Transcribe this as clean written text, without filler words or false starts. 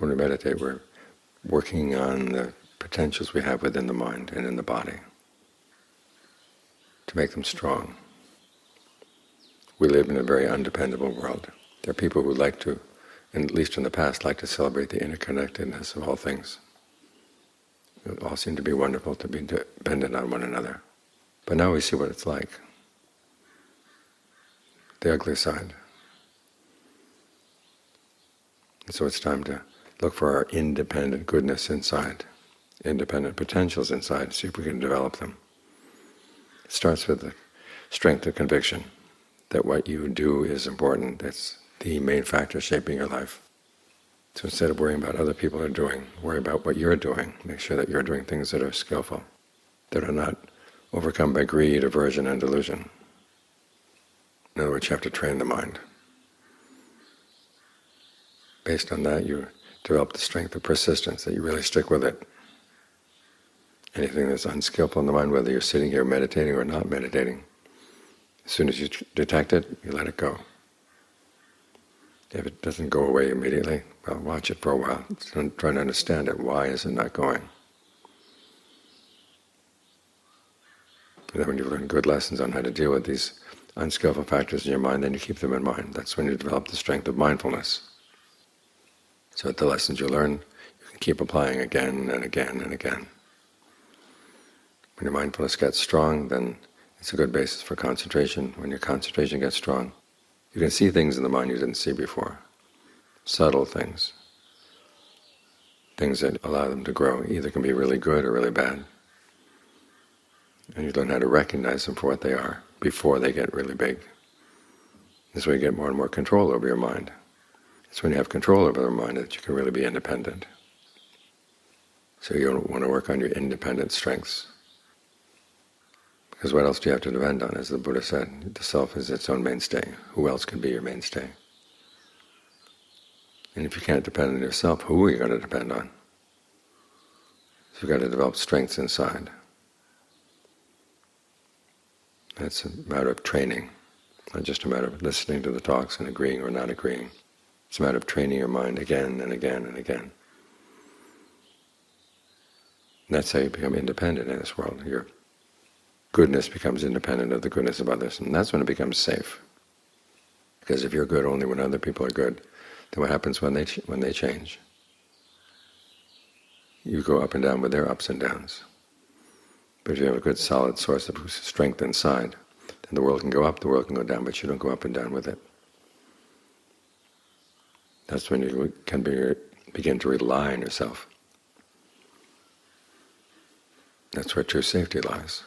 When we meditate, we're working on the potentials we have within the mind and in the body to make them strong. We live in a very undependable world. There are people who like to, and at least in the past, like to celebrate the interconnectedness of all things. It all seem to be wonderful to be dependent on one another. But now we see what it's like, the ugly side. And so it's time to look for our independent goodness inside, independent potentials inside, see if we can develop them. It starts with the strength of conviction that what you do is important. That's the main factor shaping your life. So instead of worrying about what other people are doing, worry about what you're doing. Make sure that you're doing things that are skillful, that are not overcome by greed, aversion, and delusion. In other words, you have to train the mind. Based on that, you develop the strength of persistence, that you really stick with it. Anything that's unskillful in the mind, whether you're sitting here meditating or not meditating, as soon as you detect it, you let it go. If it doesn't go away immediately, well, watch it for a while. Try to understand it. Why is it not going? And then when you learn good lessons on how to deal with these unskillful factors in your mind, then you keep them in mind. That's when you develop the strength of mindfulness. So that the lessons you learn, you can keep applying again and again and again. When your mindfulness gets strong, then it's a good basis for concentration. When your concentration gets strong, you can see things in the mind you didn't see before. Subtle things. Things that allow them to grow. Either can be really good or really bad. And you learn how to recognize them for what they are before they get really big. This way you get more and more control over your mind. It's when you have control over your mind that you can really be independent. So you want to work on your independent strengths. Because what else do you have to depend on? As the Buddha said, the self is its own mainstay. Who else can be your mainstay? And if you can't depend on yourself, who are you going to depend on? So you've got to develop strengths inside. That's a matter of training, not just a matter of listening to the talks and agreeing or not agreeing. It's a matter of training your mind again and again and again. And that's how you become independent in this world. Your goodness becomes independent of the goodness of others, and that's when it becomes safe. Because if you're good only when other people are good, then what happens when they change? You go up and down with their ups and downs. But if you have a good solid source of strength inside, then the world can go up, the world can go down, but you don't go up and down with it. That's when you can begin to rely on yourself. That's where true safety lies.